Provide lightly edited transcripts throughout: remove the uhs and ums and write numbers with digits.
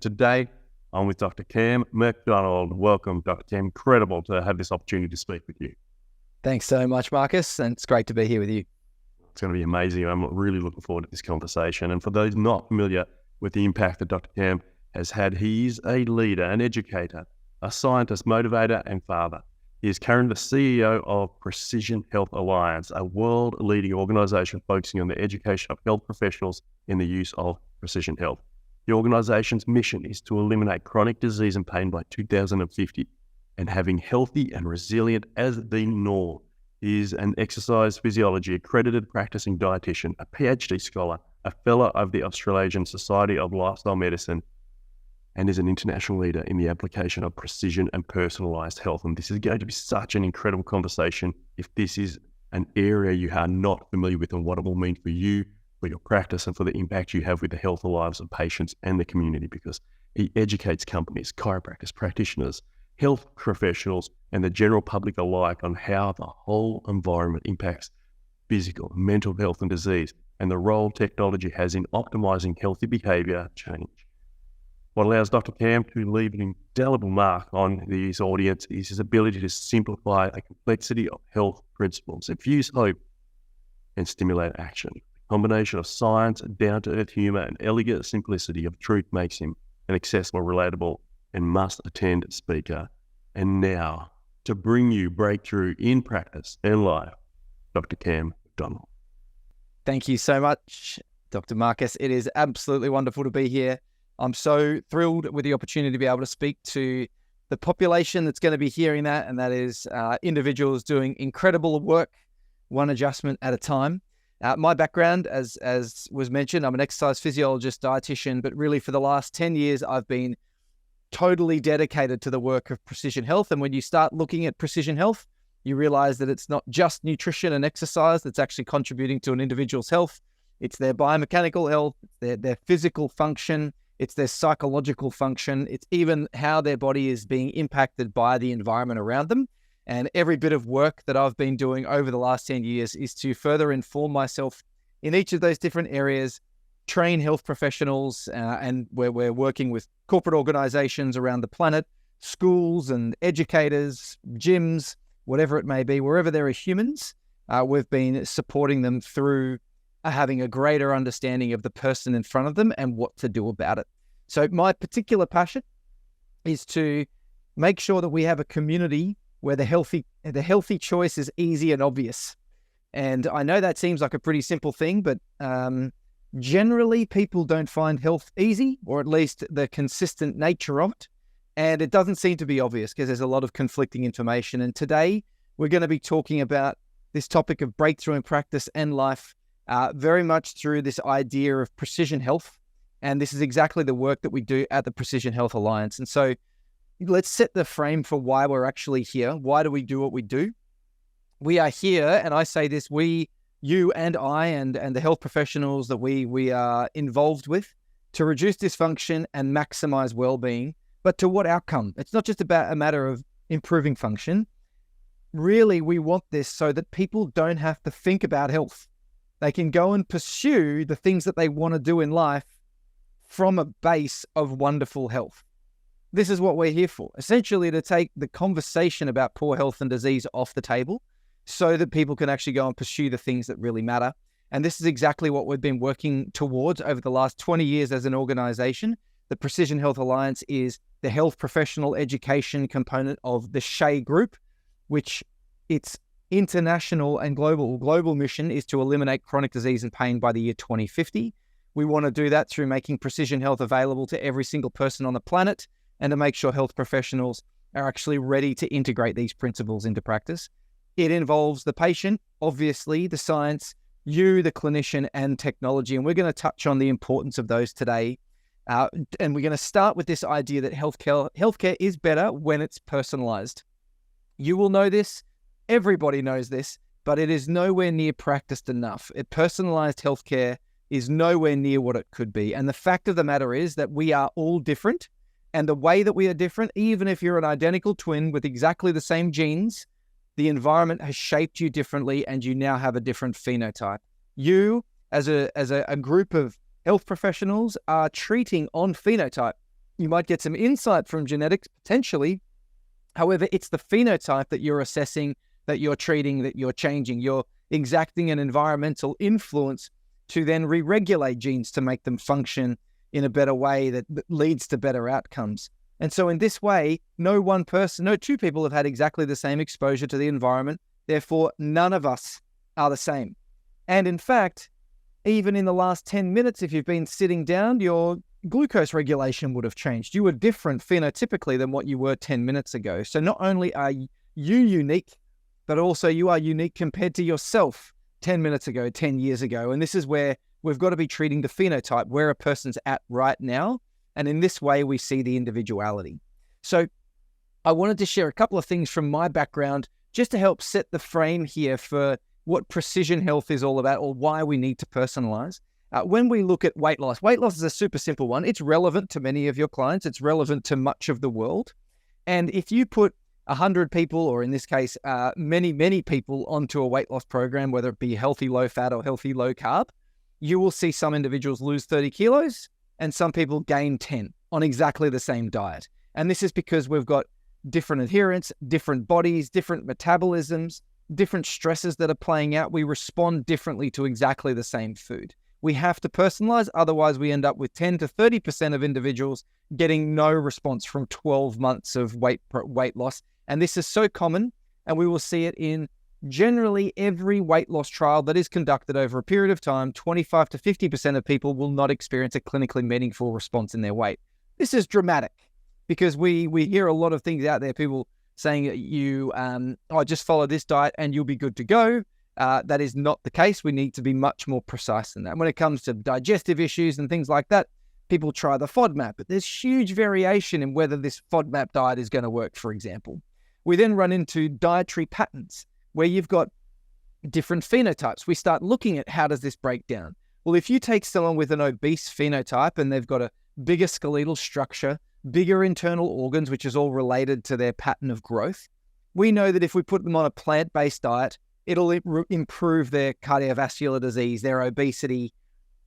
today I'm with Dr. Cam McDonald. Welcome, Dr. Cam. Incredible to have this opportunity to speak with you. Thanks so much, Marcus, and it's great to be here with you. It's going to be amazing. I'm really looking forward to this conversation. And for those not familiar with the impact that Dr. Cam has had, he's a leader, an educator, a scientist, motivator, and father. He is currently the CEO of Precision Health Alliance, a world-leading organisation focusing on the education of health professionals in the use of precision health. The organisation's mission is to eliminate chronic disease and pain by 2050, and having healthy and resilient as the norm. He is an exercise physiology accredited practicing dietitian, a PhD scholar, a fellow of the Australasian Society of Lifestyle Medicine, and is an international leader in the application of precision and personalised health. And this is going to be such an incredible conversation if this is an area you are not familiar with and what it will mean for you, for your practice, and for the impact you have with the health and lives of patients and the community, because he educates companies, chiropractors, practitioners, health professionals, and the general public alike on how the whole environment impacts physical, mental health and disease, and the role technology has in optimizing healthy behavior change. What allows Dr. Cam to leave an indelible mark on his audience is his ability to simplify a complexity of health principles, infuse hope, and stimulate action. The combination of science, down-to-earth humor, and elegant simplicity of truth makes him an accessible, relatable, and must-attend speaker. And now, to bring you breakthrough in practice and life, Dr. Cam McDonald. Thank you so much, Dr. Marcus. It is absolutely wonderful to be here. I'm so thrilled with the opportunity to be able to speak to the population that's going to be hearing that, and that is individuals doing incredible work, one adjustment at a time. My background, as was mentioned, I'm an exercise physiologist, dietitian, but really for the last 10 years, I've been totally dedicated to the work of precision health. And when you start looking at precision health, you realize that it's not just nutrition and exercise that's actually contributing to an individual's health. It's their biomechanical health, their physical function, it's their psychological function, it's even how their body is being impacted by the environment around them. And every bit of work that I've been doing over the last 10 years is to further inform myself in each of those different areas, train health professionals, and we're working with corporate organizations around the planet, schools and educators, gyms, whatever it may be, wherever there are humans, we've been supporting them through having a greater understanding of the person in front of them and what to do about it. So my particular passion is to make sure that we have a community where the healthy choice is easy and obvious. And I know that seems like a pretty simple thing, but generally people don't find health easy, or at least the consistent nature of it. And it doesn't seem to be obvious because there's a lot of conflicting information. And today we're going to be talking about this topic of breakthrough in practice and life, very much through this idea of precision health. And this is exactly the work that we do at the Precision Health Alliance. And so let's set the frame for why we're actually here. Why do we do what we do? We are here, and I say this, you and I and the health professionals that we are involved with, to reduce dysfunction and maximize well-being. But to what outcome? It's not just about a matter of improving function. Really, we want this so that people don't have to think about health. They can go and pursue the things that they want to do in life from a base of wonderful health. This is what we're here for, essentially to take the conversation about poor health and disease off the table so that people can actually go and pursue the things that really matter. And this is exactly what we've been working towards over the last 20 years as an organization. The Precision Health Alliance is the health professional education component of the SHE group, which its international and global mission is to eliminate chronic disease and pain by the year 2050. We want to do that through making precision health available to every single person on the planet, and to make sure health professionals are actually ready to integrate these principles into practice. It involves the patient, obviously, the science, you, the clinician, and technology. And we're going to touch on the importance of those today. And we're going to start with this idea that healthcare is better when it's personalized. You will know this. Everybody knows this, but it is nowhere near practiced enough. Personalized healthcare is nowhere near what it could be. And the fact of the matter is that we are all different. And the way that we are different, even if you're an identical twin with exactly the same genes, the environment has shaped you differently and you now have a different phenotype. You, as a group of health professionals, are treating on phenotype. You might get some insight from genetics, potentially. However, it's the phenotype that you're assessing, that you're treating, that you're changing. You're exacting an environmental influence to then re-regulate genes to make them function in a better way that leads to better outcomes. And so in this way, no two people have had exactly the same exposure to the environment. Therefore, none of us are the same. And in fact, even in the last 10 minutes, if you've been sitting down, your glucose regulation would have changed. You were different phenotypically than what you were 10 minutes ago. So not only are you unique, but also you are unique compared to yourself 10 minutes ago, 10 years ago. And this is where we've got to be treating the phenotype, where a person's at right now. And in this way, we see the individuality. So I wanted to share a couple of things from my background just to help set the frame here for what precision health is all about, or why we need to personalize. When we look at weight loss is a super simple one. It's relevant to many of your clients. It's relevant to much of the world. And if you put 100 people, or in this case, many people onto a weight loss program, whether it be healthy low fat or healthy low carb, you will see some individuals lose 30 kilos and some people gain 10 on exactly the same diet. And this is because we've got different adherence, different bodies, different metabolisms, different stresses that are playing out. We respond differently to exactly the same food. We have to personalize, otherwise we end up with 10 to 30% of individuals getting no response from 12 months of weight loss. And this is so common, and we will see it in generally every weight loss trial that is conducted over a period of time. 25 to 50% of people will not experience a clinically meaningful response in their weight. This is dramatic because we hear a lot of things out there, people saying that just follow this diet and you'll be good to go. That is not the case. We need to be much more precise than that. When it comes to digestive issues and things like that, people try the FODMAP, but there's huge variation in whether this FODMAP diet is going to work, for example. We then run into dietary patterns where you've got different phenotypes. We start looking at how does this break down? Well, if you take someone with an obese phenotype and they've got a bigger skeletal structure, bigger internal organs, which is all related to their pattern of growth, we know that if we put them on a plant-based diet, it'll improve their cardiovascular disease, their obesity.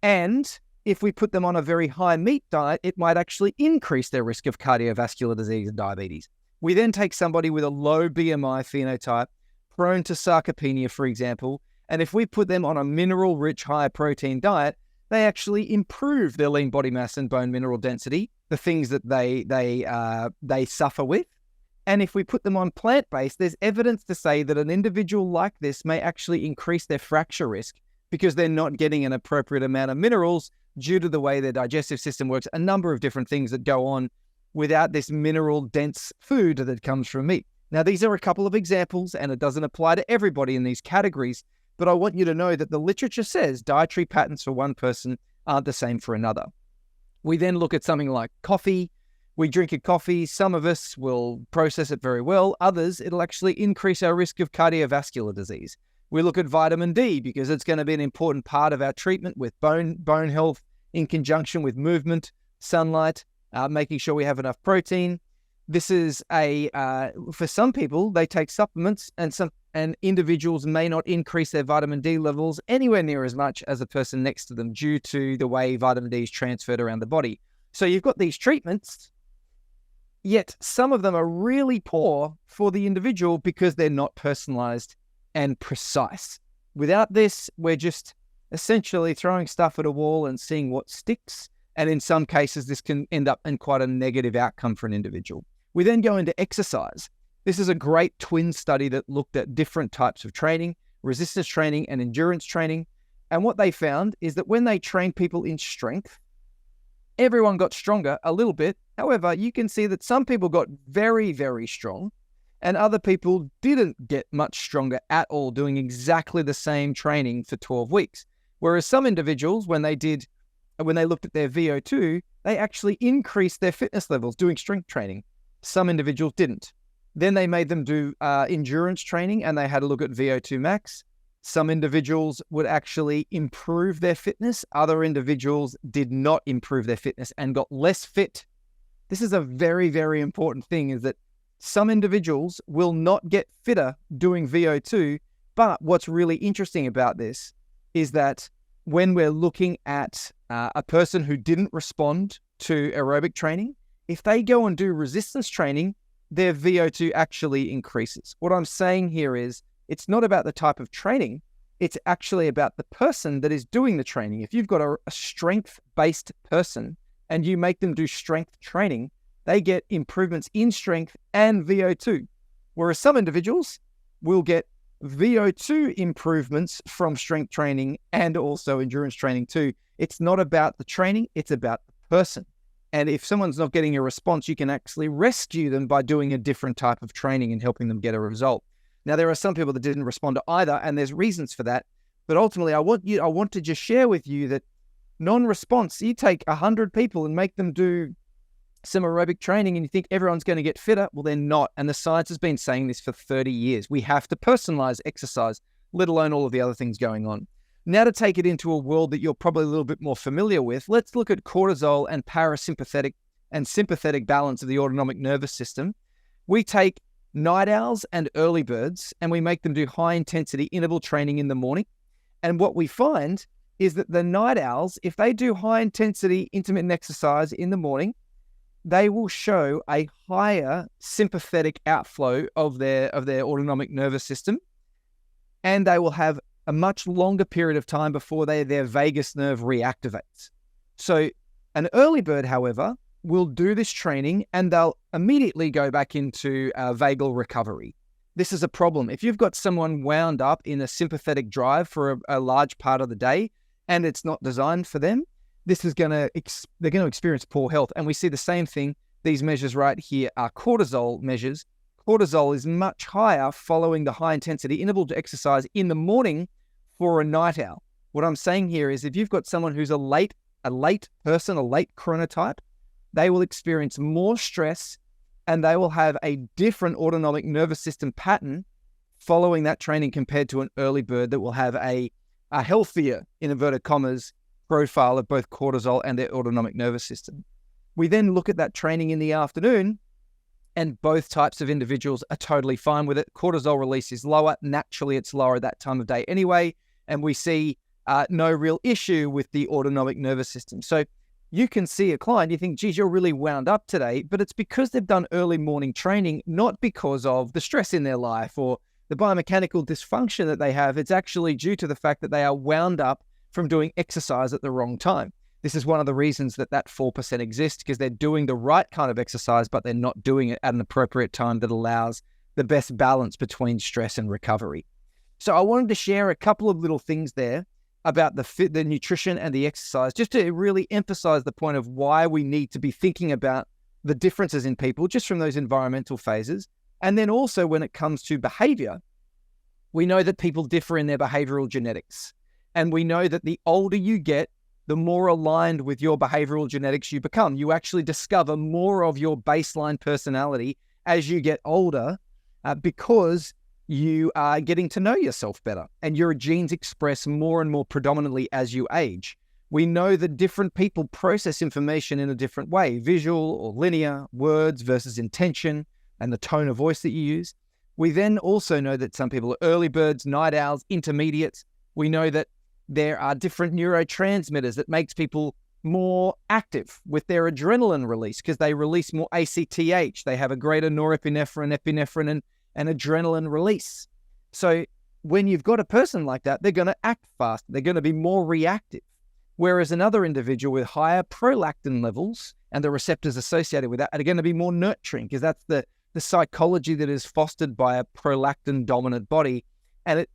And if we put them on a very high meat diet, it might actually increase their risk of cardiovascular disease and diabetes. We then take somebody with a low BMI phenotype, prone to sarcopenia, for example, and if we put them on a mineral-rich, high-protein diet, they actually improve their lean body mass and bone mineral density, the things that they suffer with. And if we put them on plant-based, there's evidence to say that an individual like this may actually increase their fracture risk because they're not getting an appropriate amount of minerals due to the way their digestive system works, a number of different things that go on without this mineral-dense food that comes from meat. Now, these are a couple of examples, and it doesn't apply to everybody in these categories, but I want you to know that the literature says dietary patterns for one person aren't the same for another. We then look at something like coffee. We drink a coffee. Some of us will process it very well. Others, it'll actually increase our risk of cardiovascular disease. We look at vitamin D because it's going to be an important part of our treatment with bone health in conjunction with movement, sunlight, making sure we have enough protein. This is for some people, they take supplements and individuals may not increase their vitamin D levels anywhere near as much as a person next to them due to the way vitamin D is transferred around the body. So you've got these treatments, yet some of them are really poor for the individual because they're not personalized and precise. Without this, we're just essentially throwing stuff at a wall and seeing what sticks. And in some cases, this can end up in quite a negative outcome for an individual. We then go into exercise. This is a great twin study that looked at different types of training, resistance training and endurance training. And what they found is that when they trained people in strength, everyone got stronger a little bit. However, you can see that some people got very, very strong and other people didn't get much stronger at all, doing exactly the same training for 12 weeks. Whereas some individuals, when they looked at their VO2, they actually increased their fitness levels doing strength training. Some individuals didn't. Then they made them do endurance training and they had a look at VO2 max. Some individuals would actually improve their fitness. Other individuals did not improve their fitness and got less fit. This is a very, very important thing, is that some individuals will not get fitter doing VO2. But what's really interesting about this is that when we're looking at a person who didn't respond to aerobic training, if they go and do resistance training, their VO2 actually increases. What I'm saying here is it's not about the type of training. It's actually about the person that is doing the training. If you've got a strength-based person and you make them do strength training, they get improvements in strength and VO2. Whereas some individuals will get VO2 improvements from strength training and also endurance training too. It's not about the training, it's about the person. And if someone's not getting a response, you can actually rescue them by doing a different type of training and helping them get a result. Now, there are some people that didn't respond to either, and there's reasons for that. But ultimately, I want to just share with you that non-response, you take 100 people and make them do some aerobic training and you think everyone's going to get fitter. Well, they're not. And the science has been saying this for 30 years. We have to personalize exercise, let alone all of the other things going on. Now, to take it into a world that you're probably a little bit more familiar with, let's look at cortisol and parasympathetic and sympathetic balance of the autonomic nervous system. We take night owls and early birds and we make them do high intensity interval training in the morning. And what we find is that the night owls, if they do high intensity intermittent exercise in the morning, they will show a higher sympathetic outflow of their autonomic nervous system, and they will have a much longer period of time before their vagus nerve reactivates. So an early bird, however, will do this training and they'll immediately go back into vagal recovery. This is a problem. If you've got someone wound up in a sympathetic drive for a large part of the day and it's not designed for them, they're going to experience poor health. And we see the same thing. These measures right here are cortisol measures. Cortisol is much higher following the high intensity interval exercise in the morning for a night owl. What I'm saying here is if you've got someone who's a late person, a late chronotype, they will experience more stress and they will have a different autonomic nervous system pattern following that training compared to an early bird that will have a healthier, in inverted commas, profile of both cortisol and their autonomic nervous system. We then look at that training in the afternoon and both types of individuals are totally fine with it. Cortisol release is lower. Naturally, it's lower at that time of day anyway. And we see no real issue with the autonomic nervous system. So you can see a client, you think, geez, you're really wound up today, but it's because they've done early morning training, not because of the stress in their life or the biomechanical dysfunction that they have. It's actually due to the fact that they are wound up from doing exercise at the wrong time. This is one of the reasons that 4% exists, because they're doing the right kind of exercise, but they're not doing it at an appropriate time that allows the best balance between stress and recovery. So I wanted to share a couple of little things there about the nutrition and the exercise, just to really emphasize the point of why we need to be thinking about the differences in people just from those environmental phases. And then also when it comes to behavior, we know that people differ in their behavioral genetics. And we know that the older you get, the more aligned with your behavioral genetics you become. You actually discover more of your baseline personality as you get older because you are getting to know yourself better and your genes express more and more predominantly as you age. We know that different people process information in a different way, visual or linear, words versus intention, and the tone of voice that you use. We then also know that some people are early birds, night owls, intermediates. We know that there are different neurotransmitters that makes people more active with their adrenaline release because they release more ACTH. They have a greater norepinephrine, epinephrine, and adrenaline release. So when you've got a person like that, they're going to act fast. They're going to be more reactive. Whereas another individual with higher prolactin levels and the receptors associated with that are going to be more nurturing, because that's the psychology that is fostered by a prolactin dominant body, and it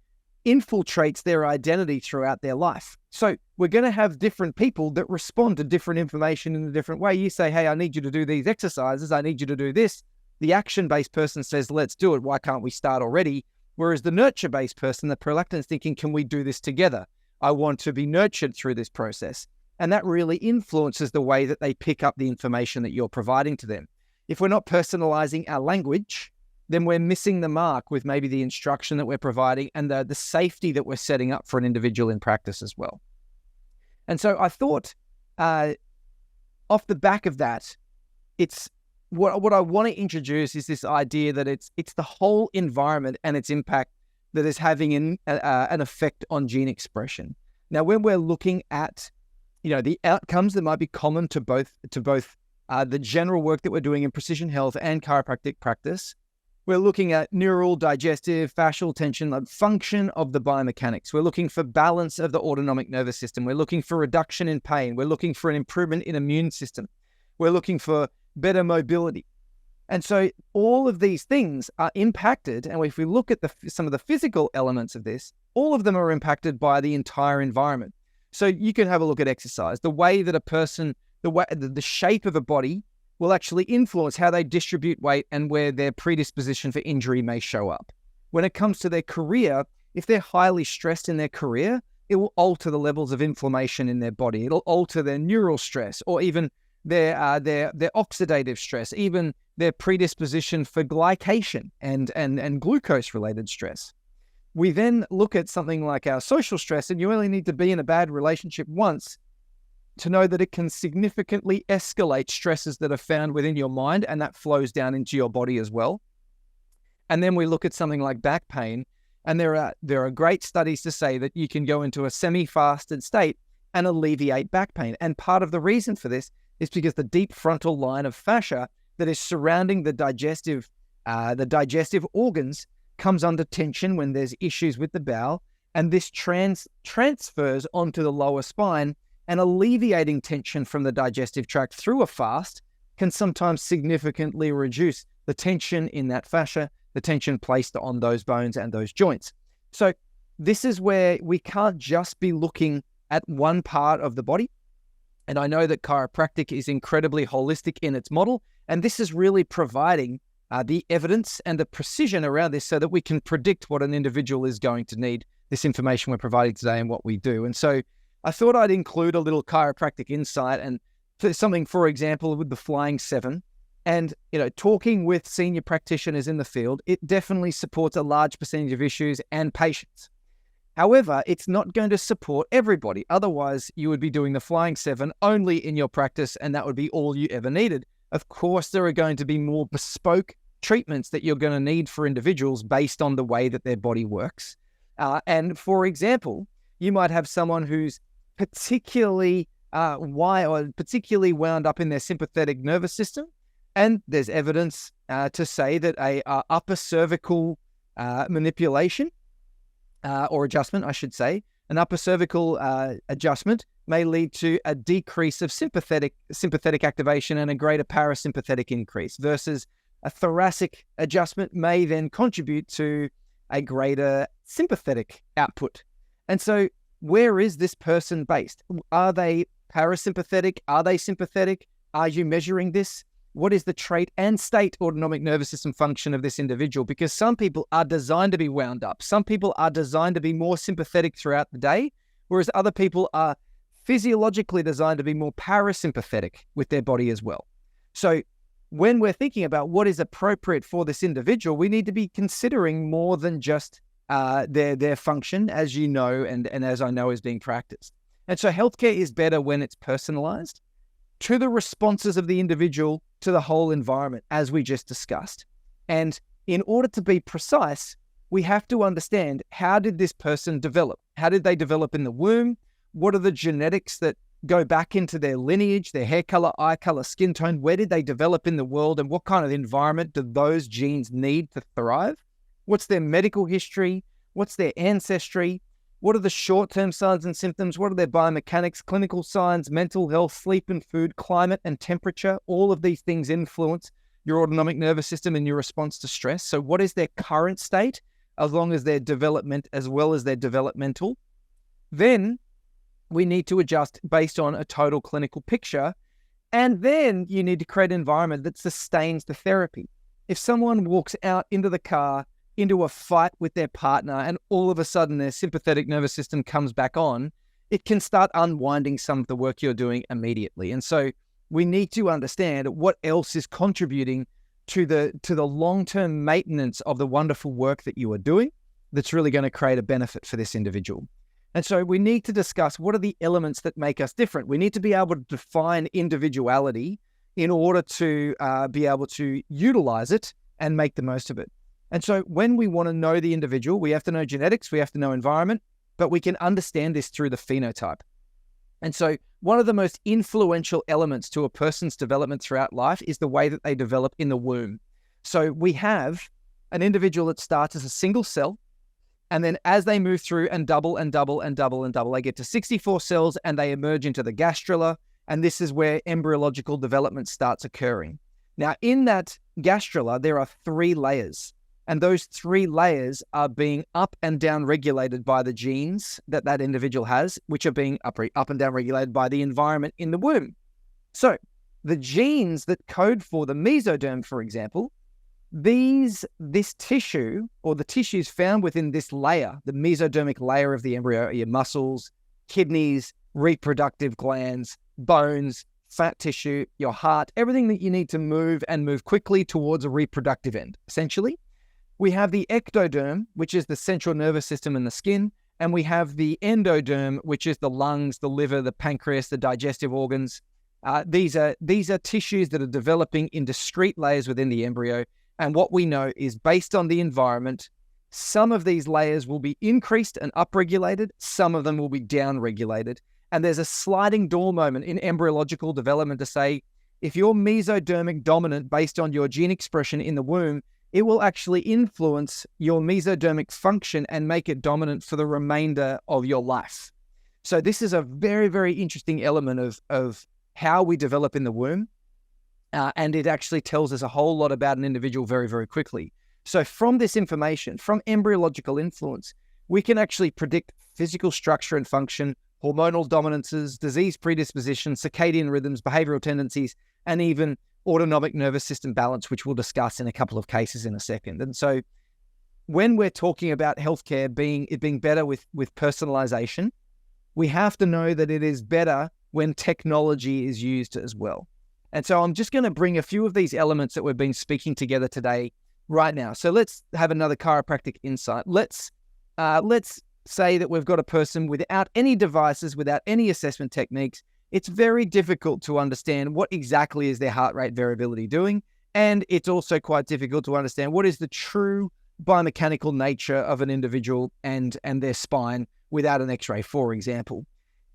infiltrates their identity throughout their life. So we're going to have different people that respond to different information in a different way. You say, hey, I need you to do these exercises. I need you to do this. The action-based person says, let's do it. Why can't we start already? Whereas the nurture-based person, the prolactin, is thinking, can we do this together? I want to be nurtured through this process. And that really influences the way that they pick up the information that you're providing to them. If we're not personalizing our language, then we're missing the mark with maybe the instruction that we're providing and the safety that we're setting up for an individual in practice as well. And so I thought, off the back of that, it's what I want to introduce is this idea that it's the whole environment and its impact that is having an effect on gene expression. Now, when we're looking at, the outcomes that might be common to both the general work that we're doing in precision health and chiropractic practice, we're looking at neural, digestive, fascial tension, the function of the biomechanics. We're looking for balance of the autonomic nervous system. We're looking for reduction in pain. We're looking for an improvement in immune system. We're looking for better mobility. And so all of these things are impacted. And if we look at some of the physical elements of this, all of them are impacted by the entire environment. So you can have a look at exercise. The way that a person, the shape of a body will actually influence how they distribute weight and where their predisposition for injury may show up. When it comes to their career, if they're highly stressed in their career, it will alter the levels of inflammation in their body. It'll alter their neural stress, or even their oxidative stress, even their predisposition for glycation and glucose-related stress. We then look at something like our social stress, and you only need to be in a bad relationship once to know that it can significantly escalate stresses that are found within your mind, and that flows down into your body as well. And then we look at something like back pain, and there are great studies to say that you can go into a semi-fasted state and alleviate back pain. And part of the reason for this is because the deep frontal line of fascia that is surrounding the digestive organs comes under tension when there's issues with the bowel, and this transfers onto the lower spine, and alleviating tension from the digestive tract through a fast can sometimes significantly reduce the tension in that fascia, the tension placed on those bones and those joints. So this is where we can't just be looking at one part of the body. And I know that chiropractic is incredibly holistic in its model, and this is really providing the evidence and the precision around this so that we can predict what an individual is going to need, this information we're providing today and what we do. And so I thought I'd include a little chiropractic insight and something, for example, with the Flying 7. And, talking with senior practitioners in the field, it definitely supports a large percentage of issues and patients. However, it's not going to support everybody. Otherwise, you would be doing the Flying 7 only in your practice, and that would be all you ever needed. Of course, there are going to be more bespoke treatments that you're going to need for individuals based on the way that their body works. And for example, you might have someone who's particularly wound up in their sympathetic nervous system, and there's evidence to say that a upper cervical manipulation or adjustment, I should say, an upper cervical adjustment may lead to a decrease of sympathetic activation and a greater parasympathetic increase, versus a thoracic adjustment may then contribute to a greater sympathetic output. And so where is this person based? Are they parasympathetic? Are they sympathetic? Are you measuring this? What is the trait and state autonomic nervous system function of this individual? Because some people are designed to be wound up. Some people are designed to be more sympathetic throughout the day, whereas other people are physiologically designed to be more parasympathetic with their body as well. So when we're thinking about what is appropriate for this individual, we need to be considering more than just their function, as you know, and as I know is being practiced. And so healthcare is better when it's personalized to the responses of the individual, to the whole environment, as we just discussed. And in order to be precise, we have to understand, how did this person develop? How did they develop in the womb? What are the genetics that go back into their lineage, their hair color, eye color, skin tone? Where did they develop in the world, and what kind of environment do those genes need to thrive? What's their medical history? What's their ancestry? What are the short-term signs and symptoms? What are their biomechanics, clinical signs, mental health, sleep and food, climate and temperature? All of these things influence your autonomic nervous system and your response to stress. So what is their current state, as long as their development, as well as their developmental? Then we need to adjust based on a total clinical picture. And then you need to create an environment that sustains the therapy. If someone walks out into the car, into a fight with their partner, and all of a sudden their sympathetic nervous system comes back on, it can start unwinding some of the work you're doing immediately. And so we need to understand what else is contributing to the long-term maintenance of the wonderful work that you are doing that's really going to create a benefit for this individual. And so we need to discuss, what are the elements that make us different? We need to be able to define individuality in order to be able to utilize it and make the most of it. And so when we want to know the individual, we have to know genetics, we have to know environment, but we can understand this through the phenotype. And so one of the most influential elements to a person's development throughout life is the way that they develop in the womb. So we have an individual that starts as a single cell, and then as they move through and double and double and double and double, they get to 64 cells and they emerge into the gastrula. And this is where embryological development starts occurring. Now, in that gastrula, there are 3 layers. And those 3 layers are being up and down regulated by the genes that that individual has, which are being up and down regulated by the environment in the womb. So the genes that code for the mesoderm, for example, this tissue, or the tissues found within this layer, the mesodermic layer of the embryo, are your muscles, kidneys, reproductive glands, bones, fat tissue, your heart, everything that you need to move and move quickly towards a reproductive end, essentially. We have the ectoderm, which is the central nervous system and the skin, and we have the endoderm, which is the lungs, the liver, the pancreas, the digestive organs. These are tissues that are developing in discrete layers within the embryo. And what we know is, based on the environment, some of these layers will be increased and upregulated, some of them will be downregulated. And there's a sliding door moment in embryological development to say, if you're mesodermic dominant based on your gene expression in the womb, it will actually influence your mesodermic function and make it dominant for the remainder of your life. So this is a very, very interesting element of how we develop in the womb. And it actually tells us a whole lot about an individual very, very quickly. So from this information, from embryological influence, we can actually predict physical structure and function, hormonal dominances, disease predisposition, circadian rhythms, behavioral tendencies, and even autonomic nervous system balance, which we'll discuss in a couple of cases in a second. And so when we're talking about healthcare being better with personalization, we have to know that it is better when technology is used as well. And so I'm just going to bring a few of these elements that we've been speaking together today right now. So let's have another chiropractic insight. Let's say that we've got a person without any devices, without any assessment techniques. It's very difficult to understand what exactly is their heart rate variability doing. And it's also quite difficult to understand what is the true biomechanical nature of an individual and their spine without an X-ray, for example.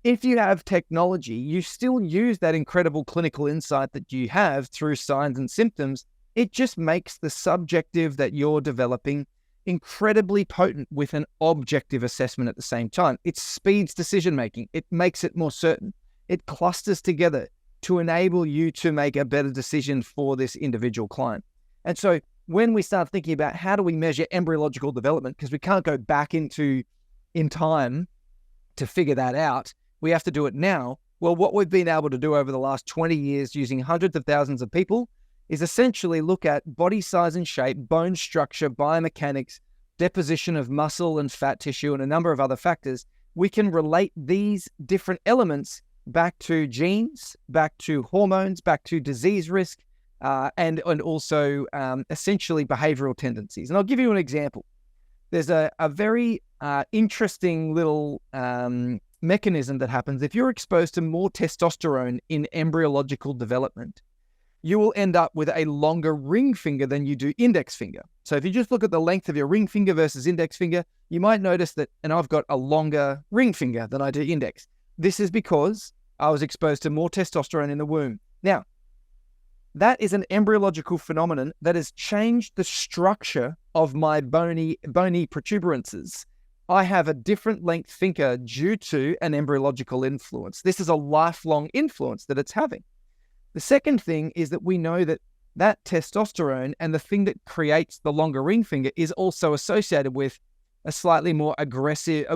If you have technology, you still use that incredible clinical insight that you have through signs and symptoms. It just makes the subjective that you're developing incredibly potent with an objective assessment at the same time. It speeds decision-making. It makes it more certain. It clusters together to enable you to make a better decision for this individual client. And so when we start thinking about how do we measure embryological development, because we can't go back in time to figure that out, we have to do it now. Well, what we've been able to do over the last 20 years using hundreds of thousands of people is essentially look at body size and shape, bone structure, biomechanics, deposition of muscle and fat tissue, and a number of other factors. We can relate these different elements back to genes, back to hormones, back to disease risk, and also essentially behavioral tendencies. And I'll give you an example. There's a very interesting little mechanism that happens. If you're exposed to more testosterone in embryological development, you will end up with a longer ring finger than you do index finger. So if you just look at the length of your ring finger versus index finger, you might notice that, and I've got a longer ring finger than I do index. This is because I was exposed to more testosterone in the womb. Now, that is an embryological phenomenon that has changed the structure of my bony protuberances. I have a different length finger due to an embryological influence. This is a lifelong influence that it's having. The second thing is that we know that testosterone and the thing that creates the longer ring finger is also associated with a slightly more aggressive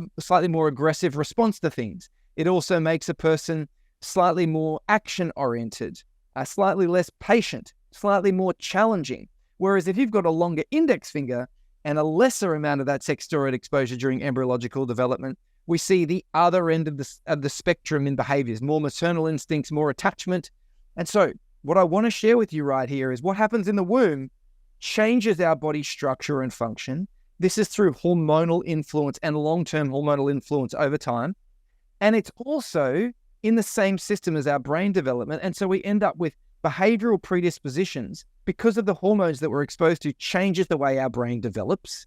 response to things. It also makes a person slightly more action-oriented, slightly less patient, slightly more challenging. Whereas if you've got a longer index finger and a lesser amount of that sex steroid exposure during embryological development, we see the other end of the spectrum in behaviors, more maternal instincts, more attachment. And so what I want to share with you right here is what happens in the womb changes our body structure and function. This is through hormonal influence and long-term hormonal influence over time. And it's also in the same system as our brain development. And so we end up with behavioral predispositions because of the hormones that we're exposed to changes the way our brain develops.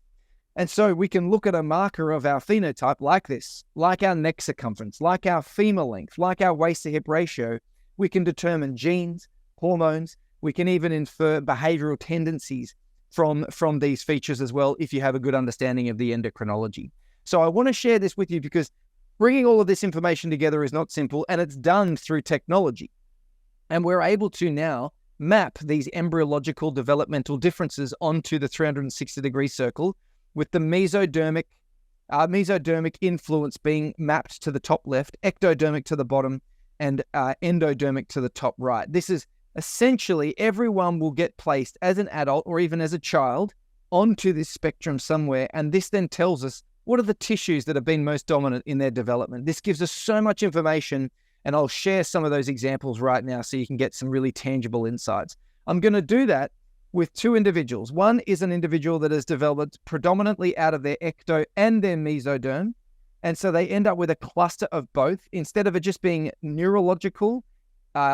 And so we can look at a marker of our phenotype like this, like our neck circumference, like our femur length, like our waist to hip ratio. We can determine genes, hormones. We can even infer behavioral tendencies from these features as well if you have a good understanding of the endocrinology. So I want to share this with you because bringing all of this information together is not simple, and it's done through technology. And we're able to now map these embryological developmental differences onto the 360-degree circle, with the mesodermic influence being mapped to the top left, ectodermic to the bottom, and endodermic to the top right. This is essentially everyone will get placed as an adult or even as a child onto this spectrum somewhere, and this then tells us what are the tissues that have been most dominant in their development. This gives us so much information, and I'll share some of those examples right now so you can get some really tangible insights. I'm going to do that with two individuals. One is an individual that has developed predominantly out of their ecto and their mesoderm, and so they end up with a cluster of both. Instead of it just being neurological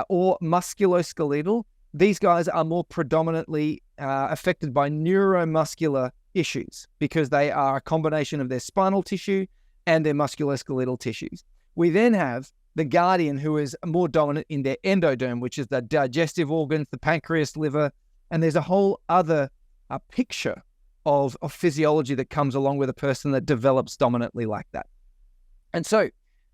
or musculoskeletal, these guys are more predominantly affected by neuromuscular issues because they are a combination of their spinal tissue and their musculoskeletal tissues. We then have the guardian, who is more dominant in their endoderm, which is the digestive organs, the pancreas, liver, and there's a whole other picture of physiology that comes along with a person that develops dominantly like that. And so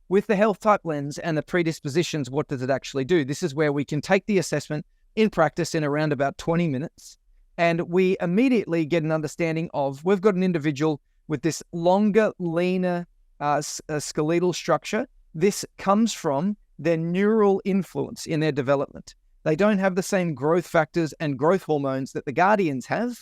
with the health type lens and the predispositions, what does it actually do? This is where we can take the assessment in practice in around about 20 minutes. And we immediately get an understanding of, we've got an individual with this longer, leaner skeletal structure. This comes from their neural influence in their development. They don't have the same growth factors and growth hormones that the guardians have,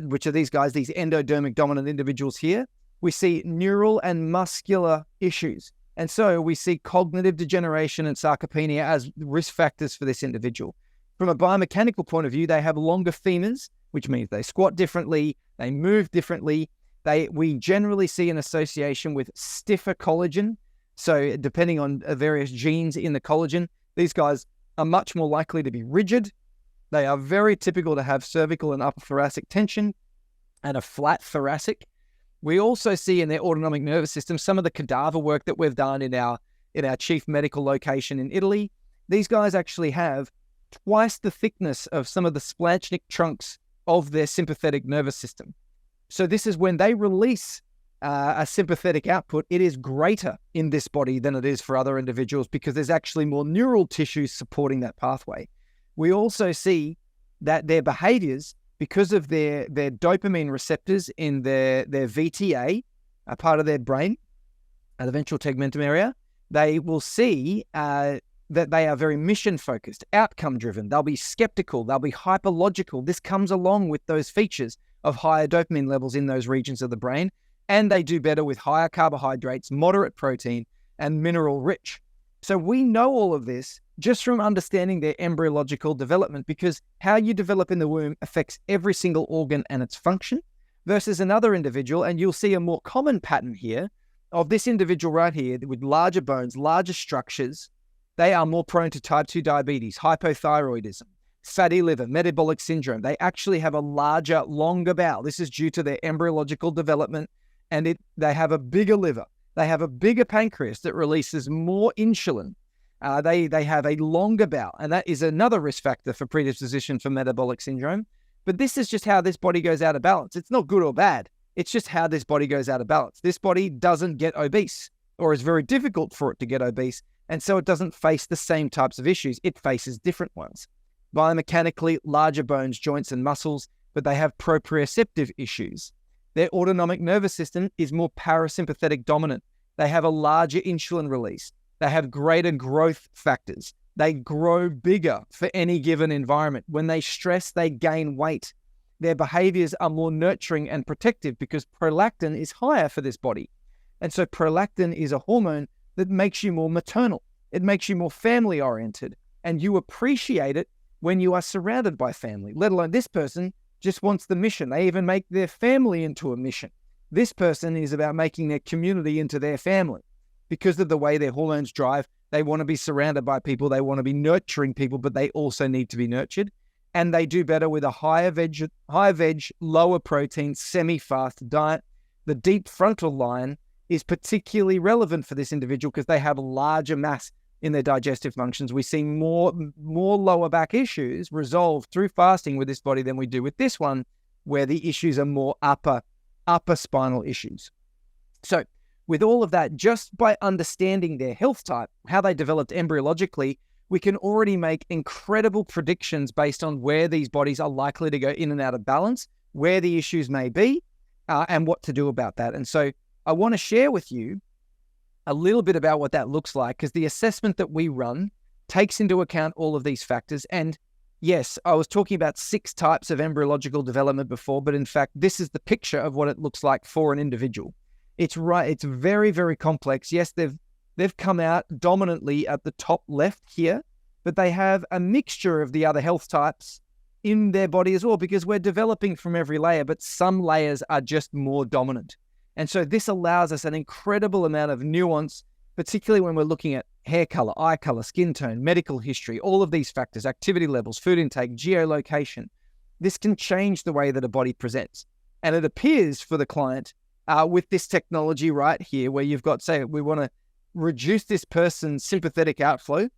which are these guys, these endodermic dominant individuals here. We see neural and muscular issues. And so we see cognitive degeneration and sarcopenia as risk factors for this individual. From a biomechanical point of view, they have longer femurs, which means they squat differently, they move differently. We generally see an association with stiffer collagen. So depending on various genes in the collagen, these guys are much more likely to be rigid. They are very typical to have cervical and upper thoracic tension and a flat thoracic. We also see in their autonomic nervous system some of the cadaver work that we've done in our chief medical location in Italy. These guys actually have twice the thickness of some of the splanchnic trunks of their sympathetic nervous system. So this is when they release a sympathetic output, it is greater in this body than it is for other individuals because there's actually more neural tissues supporting that pathway. We also see that their behaviors, because of their dopamine receptors in their VTA, a part of their brain, the ventral tegmentum area, they will see that they are very mission-focused, outcome-driven. They'll be skeptical. They'll be hyperlogical. This comes along with those features of higher dopamine levels in those regions of the brain, and they do better with higher carbohydrates, moderate protein, and mineral-rich. So we know all of this just from understanding their embryological development, because how you develop in the womb affects every single organ and its function versus another individual. And you'll see a more common pattern here of this individual right here with larger bones, larger structures. They are more prone to type 2 diabetes, hypothyroidism, fatty liver, metabolic syndrome. They actually have a larger, longer bowel. This is due to their embryological development, and they have a bigger liver. They have a bigger pancreas that releases more insulin. They have a longer bowel, and that is another risk factor for predisposition for metabolic syndrome. But this is just how this body goes out of balance. It's not good or bad. It's just how this body goes out of balance. This body doesn't get obese, or is very difficult for it to get obese, and so it doesn't face the same types of issues. It faces different ones. Biomechanically, larger bones, joints, and muscles, but they have proprioceptive issues. Their autonomic nervous system is more parasympathetic dominant. They have a larger insulin release. They have greater growth factors. They grow bigger for any given environment. When they stress, they gain weight. Their behaviors are more nurturing and protective because prolactin is higher for this body. And so prolactin is a hormone that makes you more maternal. It makes you more family-oriented, and you appreciate it when you are surrounded by family, let alone this person just wants the mission. They even make their family into a mission. This person is about making their community into their family. Because of the way their hormones drive, they want to be surrounded by people, they want to be nurturing people, but they also need to be nurtured. and they do better with a higher veg, lower protein, semi-fast diet. The deep frontal line is particularly relevant for this individual because they have larger mass in their digestive functions. We see more lower back issues resolved through fasting with this body than we do with this one, where the issues are more upper spinal issues. So with all of that, just by understanding their health type, how they developed embryologically, we can already make incredible predictions based on where these bodies are likely to go in and out of balance, where the issues may be, and what to do about that. And so I want to share with you a little bit about what that looks like, because the assessment that we run takes into account all of these factors. And yes, I was talking about 6 types of embryological development before, but in fact, this is the picture of what it looks like for an individual. It's very, very complex. Yes, they've come out dominantly at the top left here, but they have a mixture of the other health types in their body as well, because we're developing from every layer, but some layers are just more dominant. And so this allows us an incredible amount of nuance, particularly when we're looking at hair color, eye color, skin tone, medical history, all of these factors, activity levels, food intake, geolocation. This can change the way that a body presents. And it appears for the client with this technology right here, where you've got, say, we want to reduce this person's sympathetic outflow.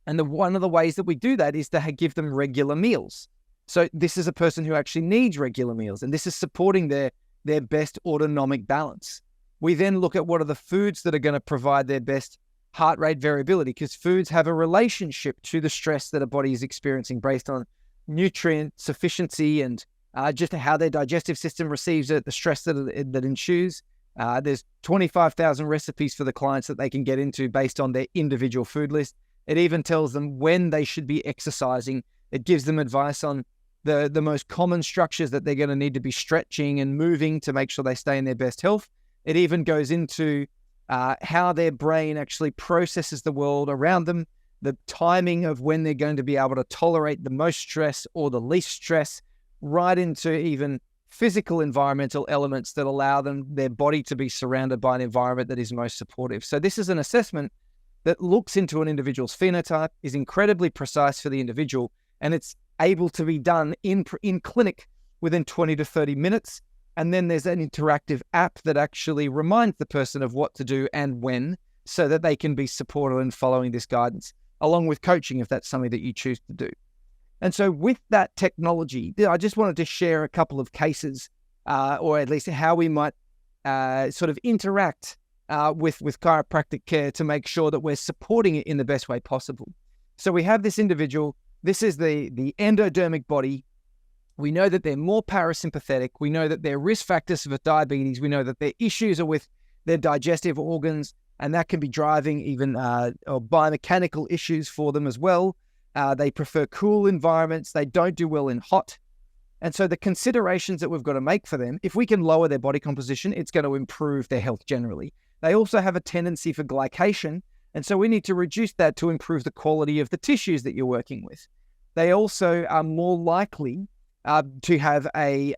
And one of the ways that we do that is to give them regular meals. So this is a person who actually needs regular meals, and this is supporting their best autonomic balance. We then look at what are the foods that are going to provide their best heart rate variability, because foods have a relationship to the stress that a body is experiencing based on nutrient sufficiency and just how their digestive system receives it, the stress that ensues. There's 25,000 recipes for the clients that they can get into based on their individual food list. It even tells them when they should be exercising. It gives them advice on the most common structures that they're going to need to be stretching and moving to make sure they stay in their best health. It even goes into how their brain actually processes the world around them, the timing of when they're going to be able to tolerate the most stress or the least stress, right into even physical environmental elements that allow their body to be surrounded by an environment that is most supportive. So this is an assessment that looks into an individual's phenotype, is incredibly precise for the individual, and it's able to be done in clinic within 20 to 30 minutes. And then there's an interactive app that actually reminds the person of what to do and when, so that they can be supported in following this guidance, along with coaching if that's something that you choose to do. And so with that technology, I just wanted to share a couple of cases, or at least how we might sort of interact with chiropractic care to make sure that we're supporting it in the best way possible. So we have this individual. This is the endodermic body. We know that they're more parasympathetic. We know that their risk factors for diabetes. We know that their issues are with their digestive organs, and that can be driving even or biomechanical issues for them as well. They prefer cool environments. They don't do well in hot. And so the considerations that we've got to make for them, if we can lower their body composition, it's going to improve their health generally. They also have a tendency for glycation, and so we need to reduce that to improve the quality of the tissues that you're working with. They also are more likely to have a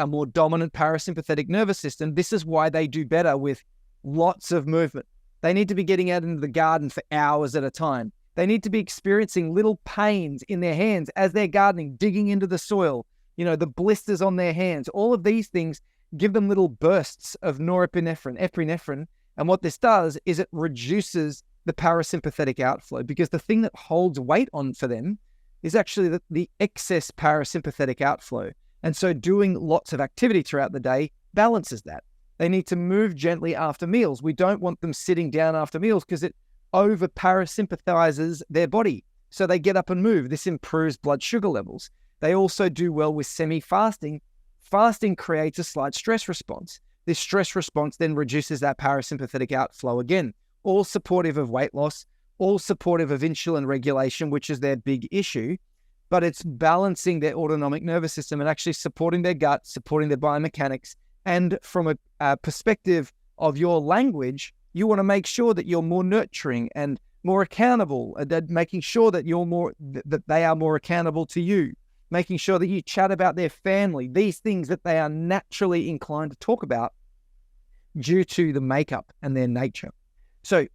more dominant parasympathetic nervous system. This is why they do better with lots of movement. They need to be getting out into the garden for hours at a time. They need to be experiencing little pains in their hands as they're gardening, digging into the soil, the blisters on their hands. All of these things give them little bursts of epinephrine. And what this does is it reduces the parasympathetic outflow, because the thing that holds weight on for them is actually the excess parasympathetic outflow. And so doing lots of activity throughout the day balances that. They need to move gently after meals. We don't want them sitting down after meals because it over parasympathizes their body. So they get up and move. This improves blood sugar levels. They also do well with semi-fasting. Fasting creates a slight stress response. This stress response then reduces that parasympathetic outflow again, all supportive of weight loss, all supportive of insulin regulation, which is their big issue, but it's balancing their autonomic nervous system and actually supporting their gut, supporting their biomechanics. And from a perspective of your language, you want to make sure that you're more nurturing and more accountable, and making sure that that they are more accountable to you, making sure that you chat about their family, these things that they are naturally inclined to talk about due to the makeup and their nature. So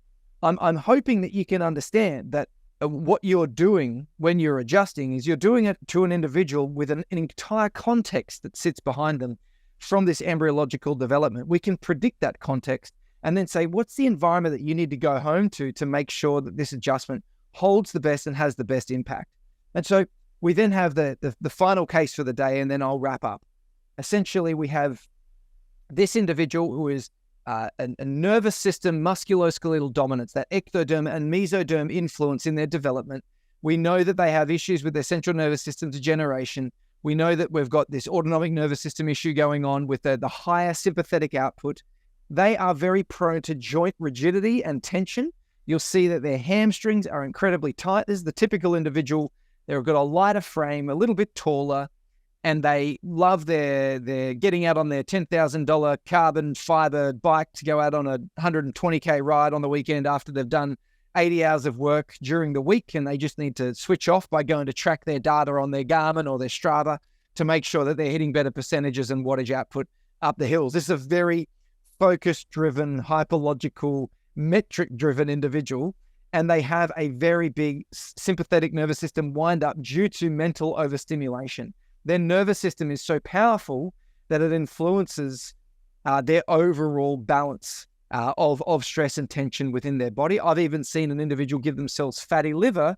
I'm hoping that you can understand that what you're doing when you're adjusting is you're doing it to an individual with an entire context that sits behind them from this embryological development. We can predict that context and then say, what's the environment that you need to go home to make sure that this adjustment holds the best and has the best impact? And so we then have the final case for the day, and then I'll wrap up. Essentially, we have this individual who is a nervous system, musculoskeletal dominance, that ectoderm and mesoderm influence in their development. We know that they have issues with their central nervous system degeneration. We know that we've got this autonomic nervous system issue going on with the higher sympathetic output. They are very prone to joint rigidity and tension. You'll see that their hamstrings are incredibly tight. This is the typical individual. They've got a lighter frame, a little bit taller, and they love their getting out on their $10,000 carbon fiber bike to go out on a 120K ride on the weekend after they've done 80 hours of work during the week, and they just need to switch off by going to track their data on their Garmin or their Strava to make sure that they're hitting better percentages and wattage output up the hills. This is a very focus-driven, hyperlogical, metric-driven individual, and they have a very big sympathetic nervous system wind-up due to mental overstimulation. Their nervous system is so powerful that it influences their overall balance of stress and tension within their body. I've even seen an individual give themselves fatty liver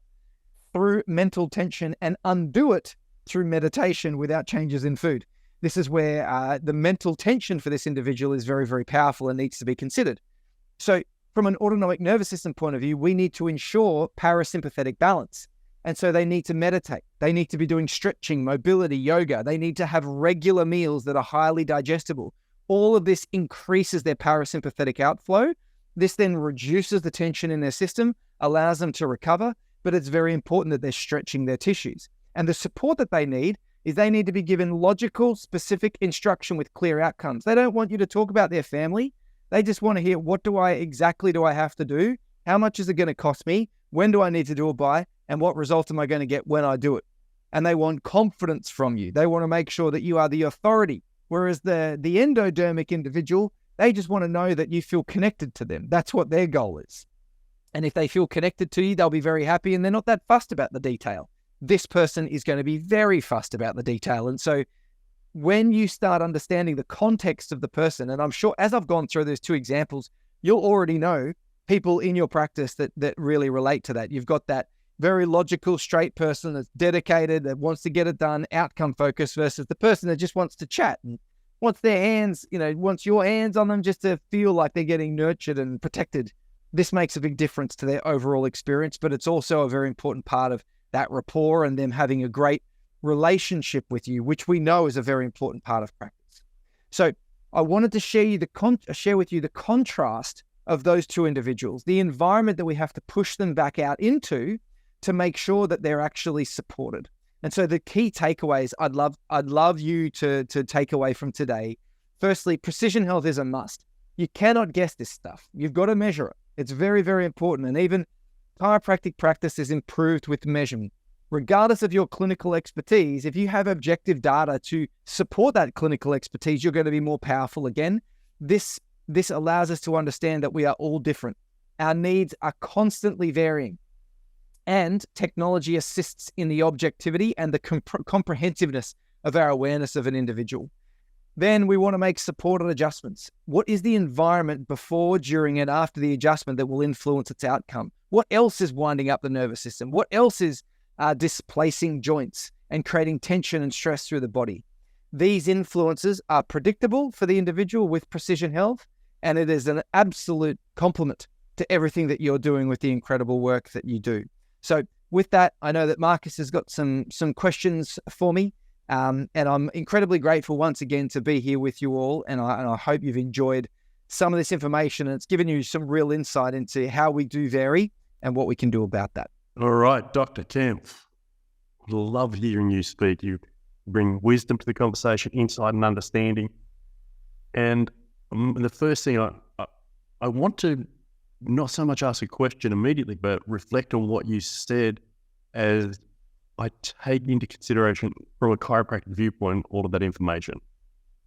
through mental tension and undo it through meditation without changes in food. This is where the mental tension for this individual is very, very powerful and needs to be considered. So from an autonomic nervous system point of view, we need to ensure parasympathetic balance. And so they need to meditate. They need to be doing stretching, mobility, yoga. They need to have regular meals that are highly digestible. All of this increases their parasympathetic outflow. This then reduces the tension in their system, allows them to recover, but it's very important that they're stretching their tissues. And the support that they need is they need to be given logical, specific instruction with clear outcomes. They don't want you to talk about their family. They just want to hear, what exactly do I have to do? How much is it going to cost me? When do I need to do it by? And what result am I going to get when I do it? And they want confidence from you. They want to make sure that you are the authority. Whereas the endodermic individual, they just want to know that you feel connected to them. That's what their goal is. And if they feel connected to you, they'll be very happy, and they're not that fussed about the detail. This person is going to be very fussed about the detail. And so when you start understanding the context of the person, and I'm sure as I've gone through those two examples, you'll already know people in your practice that really relate to that. You've got that very logical, straight person that's dedicated, that wants to get it done, outcome focused, versus the person that just wants to chat and wants their hands, wants your hands on them just to feel like they're getting nurtured and protected. This makes a big difference to their overall experience, but it's also a very important part of that rapport and them having a great relationship with you, which we know is a very important part of practice. So I wanted to share with you the contrast of those two individuals, the environment that we have to push them back out into to make sure that they're actually supported. And so the key takeaways I'd love you to take away from today. Firstly, precision health is a must. You cannot guess this stuff. You've got to measure it. It's very, very important. And even chiropractic practice is improved with measurement. Regardless of your clinical expertise, if you have objective data to support that clinical expertise, you're going to be more powerful again. This allows us to understand that we are all different. Our needs are constantly varying. And technology assists in the objectivity and the comprehensiveness of our awareness of an individual. Then we want to make supported adjustments. What is the environment before, during, and after the adjustment that will influence its outcome? What else is winding up the nervous system? What else is displacing joints and creating tension and stress through the body? These influences are predictable for the individual with precision health, and it is an absolute complement to everything that you're doing with the incredible work that you do. So with that, I know that Marcus has got some questions for me, and I'm incredibly grateful once again to be here with you all, and I hope you've enjoyed some of this information, and it's given you some real insight into how we do vary and what we can do about that. All right, Dr. Cam, love hearing you speak. You bring wisdom to the conversation, insight and understanding. And the first thing I want to not so much ask a question immediately, but reflect on what you said as I take into consideration from a chiropractic viewpoint all of that information.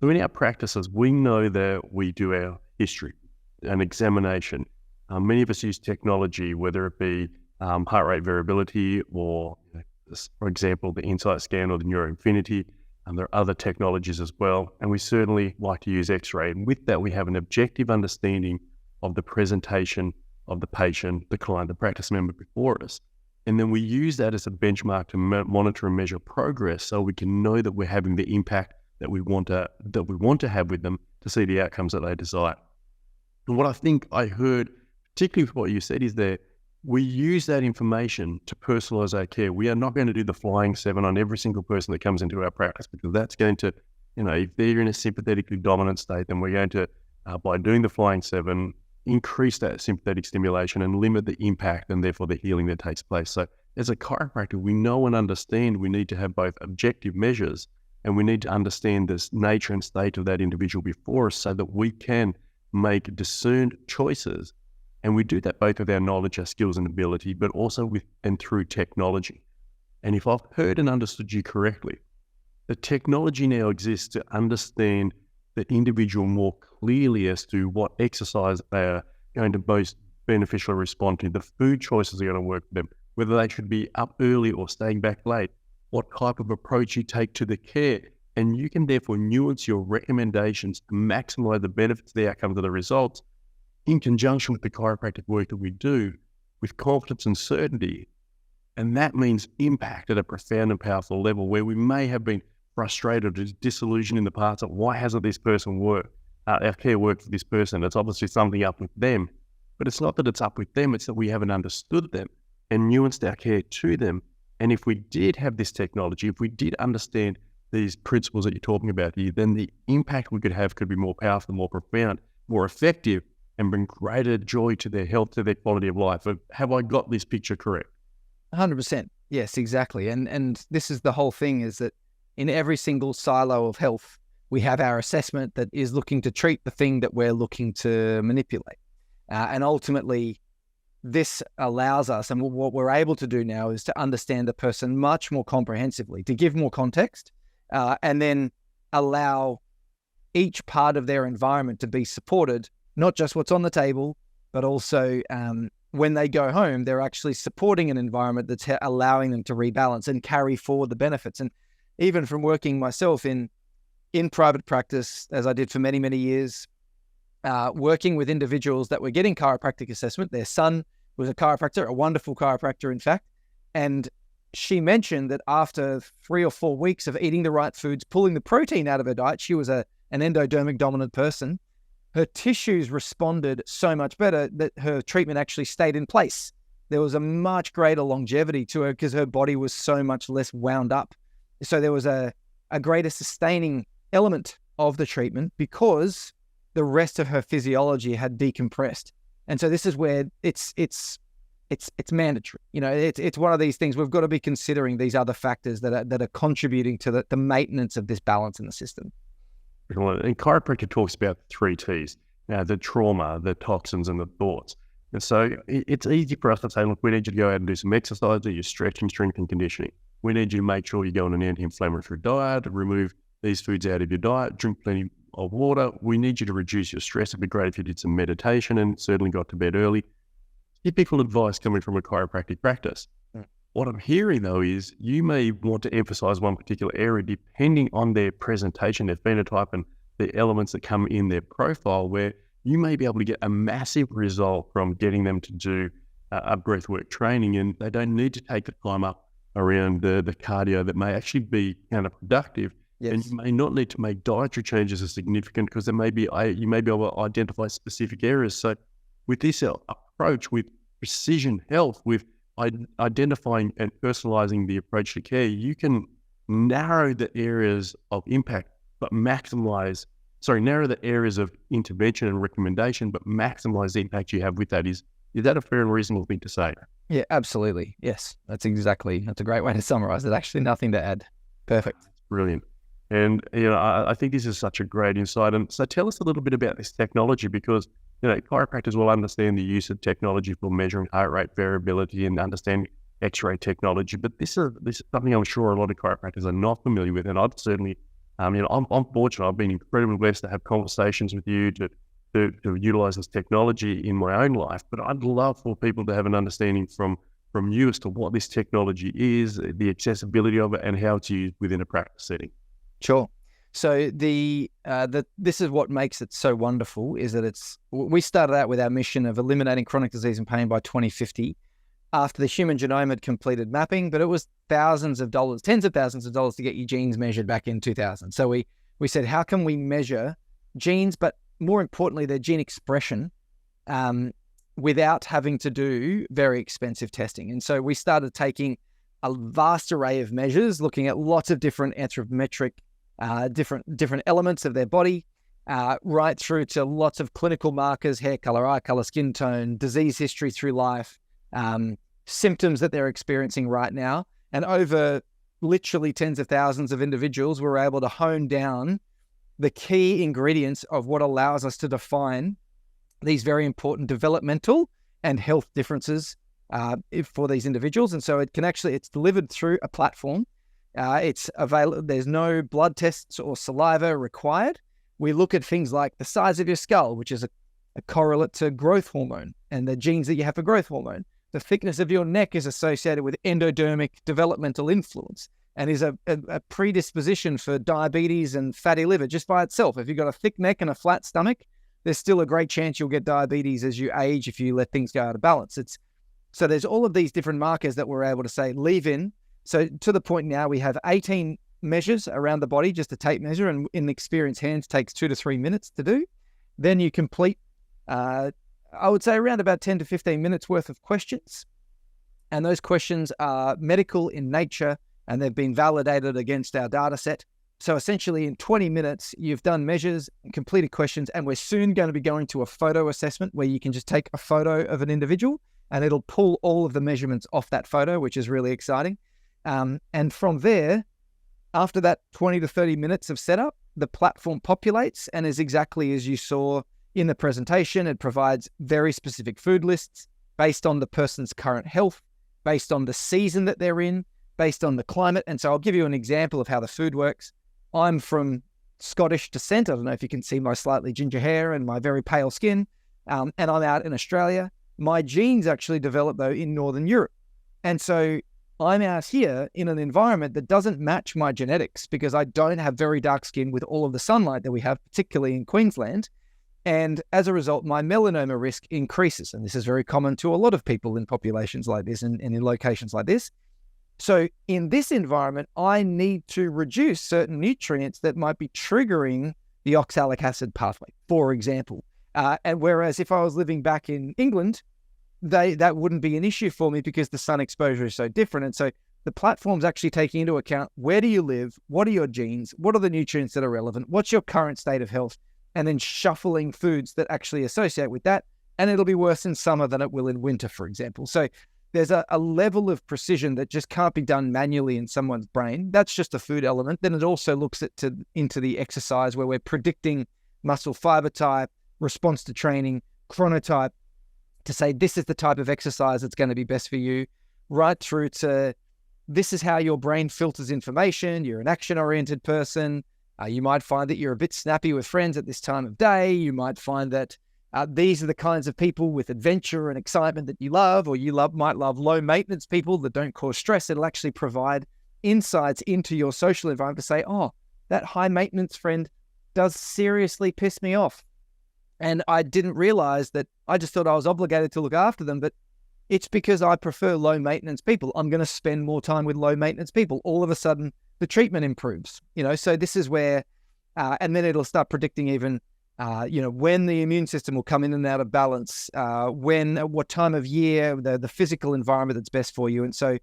So in our practices, we know that we do our history, an examination. Many of us use technology, whether it be heart rate variability, or for example, the Insight scan or the Neuroinfinity. There are other technologies as well, and we certainly like to use X-ray. And with that, we have an objective understanding of the presentation of the patient, the client, the practice member before us. And then we use that as a benchmark to monitor and measure progress, so we can know that we're having the impact that we want to have with them to see the outcomes that they desire. And what I think I heard, particularly with what you said, is that we use that information to personalize our care. We are not going to do the flying 7 on every single person that comes into our practice, because that's going to, if they're in a sympathetically dominant state, then we're going to, by doing the flying 7, increase that sympathetic stimulation and limit the impact and therefore the healing that takes place. So as a chiropractor, we know and understand we need to have both objective measures, and we need to understand the nature and state of that individual before us so that we can make discerned choices. And we do that both with our knowledge, our skills and ability, but also with and through technology. And if I've heard and understood you correctly, the technology now exists to understand the individual more clearly as to what exercise they are going to most beneficially respond to, the food choices are going to work for them, whether they should be up early or staying back late, what type of approach you take to the care. And you can therefore nuance your recommendations to maximize the benefits, the outcomes of the results, in conjunction with the chiropractic work that we do, with confidence and certainty. And that means impact at a profound and powerful level, where we may have been frustrated or disillusioned in the past of why hasn't this person worked, our care worked for this person. It's obviously something up with them. But it's not that it's up with them, it's that we haven't understood them and nuanced our care to them. And if we did have this technology, if we did understand these principles that you're talking about here, then the impact we could have could be more powerful, more profound, more effective, and bring greater joy to their health, to their quality of life. Have I got this picture correct? 100%. Yes, exactly. And this is the whole thing, is that in every single silo of health, we have our assessment that is looking to treat the thing that we're looking to manipulate. And ultimately, this allows us, and what we're able to do now is to understand the person much more comprehensively, to give more context, and then allow each part of their environment to be supported, not just what's on the table, but also when they go home, they're actually supporting an environment that's allowing them to rebalance and carry forward the benefits. And even from working myself in private practice, as I did for many, many years, working with individuals that were getting chiropractic assessment. Their son was a chiropractor, a wonderful chiropractor, in fact. And she mentioned that after 3 or 4 weeks of eating the right foods, pulling the protein out of her diet, she was an endodermic dominant person. Her tissues responded so much better that her treatment actually stayed in place. There was a much greater longevity to her because her body was so much less wound up. So there was a greater sustaining element of the treatment because the rest of her physiology had decompressed. And so this is where it's mandatory. It's one of these things we've got to be considering, these other factors that are contributing to the maintenance of this balance in the system. And chiropractic talks about 3 T's, the trauma, the toxins, and the thoughts. And so it's easy for us to say, look, we need you to go out and do some exercise, do your stretching, strength, and conditioning. We need you to make sure you go on an anti-inflammatory diet, remove these foods out of your diet, drink plenty of water. We need you to reduce your stress. It'd be great if you did some meditation and certainly got to bed early. Typical advice coming from a chiropractic practice. What I'm hearing, though, is you may want to emphasize one particular area depending on their presentation, their phenotype, and the elements that come in their profile, where you may be able to get a massive result from getting them to do a breathwork training, and they don't need to take the time up around the cardio that may actually be counterproductive. Yes. And you may not need to make dietary changes as significant because you may be able to identify specific areas. So with this approach, with precision health, with identifying and personalizing the approach to care, you can narrow the areas of impact, but narrow the areas of intervention and recommendation, but maximize the impact you have with that. Is that a fair and reasonable thing to say? Yeah, absolutely. Yes, that's a great way to summarize it. Actually, nothing to add. Perfect. Brilliant. And, I think this is such a great insight. And so tell us a little bit about this technology, because, chiropractors will understand the use of technology for measuring heart rate variability and understand X-ray technology. But this is something I'm sure a lot of chiropractors are not familiar with. And I'd certainly, I'm fortunate. I've been incredibly blessed to have conversations with you to utilize this technology in my own life. But I'd love for people to have an understanding from from you as to what this technology is, the accessibility of it, and how it's used within a practice setting. Sure. So this is what makes it so wonderful, is that we started out with our mission of eliminating chronic disease and pain by 2050 after the human genome had completed mapping, but it was thousands of dollars, tens of thousands of dollars to get your genes measured back in 2000. So we said, how can we measure genes, but more importantly, their gene expression, without having to do very expensive testing? And so we started taking a vast array of measures, looking at lots of different anthropometric, different elements of their body, right through to lots of clinical markers: hair color, eye color, skin tone, disease history through life, symptoms that they're experiencing right now. And over literally tens of thousands of individuals, we're able to hone down the key ingredients of what allows us to define these very important developmental and health differences for these individuals. And so it's delivered through a platform. It's available. There's no blood tests or saliva required. We look at things like the size of your skull, which is a correlate to growth hormone and the genes that you have for growth hormone. The thickness of your neck is associated with endodermic developmental influence and is a predisposition for diabetes and fatty liver just by itself. If you've got a thick neck and a flat stomach, there's still a great chance you'll get diabetes as you age if you let things go out of balance. So there's all of these different markers that we're able to say, leave in. So to the point now, we have 18 measures around the body, just a tape measure, and in experienced hands takes 2 to 3 minutes to do. Then you complete, I would say, around about 10 to 15 minutes worth of questions. And those questions are medical in nature, and they've been validated against our data set. So essentially in 20 minutes, you've done measures, completed questions, and we're soon going to be going to a photo assessment where you can just take a photo of an individual and it'll pull all of the measurements off that photo, which is really exciting. And from there, after that 20 to 30 minutes of setup, the platform populates and is exactly as you saw in the presentation. It provides very specific food lists based on the person's current health, based on the season that they're in, based on the climate. And so I'll give you an example of how the food works. I'm from Scottish descent. I don't know if you can see my slightly ginger hair and my very pale skin. And I'm out in Australia. My genes actually developed, though, in Northern Europe. And so I'm out here in an environment that doesn't match my genetics because I don't have very dark skin with all of the sunlight that we have, particularly in Queensland. And as a result, my melanoma risk increases. And this is very common to a lot of people in populations like this and in locations like this. So in this environment, I need to reduce certain nutrients that might be triggering the oxalic acid pathway, for example. And whereas if I was living back in England, that wouldn't be an issue for me because the sun exposure is so different. And so the platform's actually taking into account, where do you live? What are your genes? What are the nutrients that are relevant? What's your current state of health? And then shuffling foods that actually associate with that. And it'll be worse in summer than it will in winter, for example. So there's a level of precision that just can't be done manually in someone's brain. That's just a food element. Then it also looks into the exercise where we're predicting muscle fiber type, response to training, chronotype, to say this is the type of exercise that's going to be best for you, right through to this is how your brain filters information. You're an action-oriented person. You might find that you're a bit snappy with friends at this time of day. You might find that these are the kinds of people with adventure and excitement that you love, or might love low-maintenance people that don't cause stress. It'll actually provide insights into your social environment to say, oh, that high-maintenance friend does seriously piss me off. And I didn't realize that. I just thought I was obligated to look after them, but it's because I prefer low-maintenance people. I'm going to spend more time with low-maintenance people. All of a sudden, the treatment improves. So this is where, and then it'll start predicting even, when the immune system will come in and out of balance, what time of year, the physical environment that's best for you. And so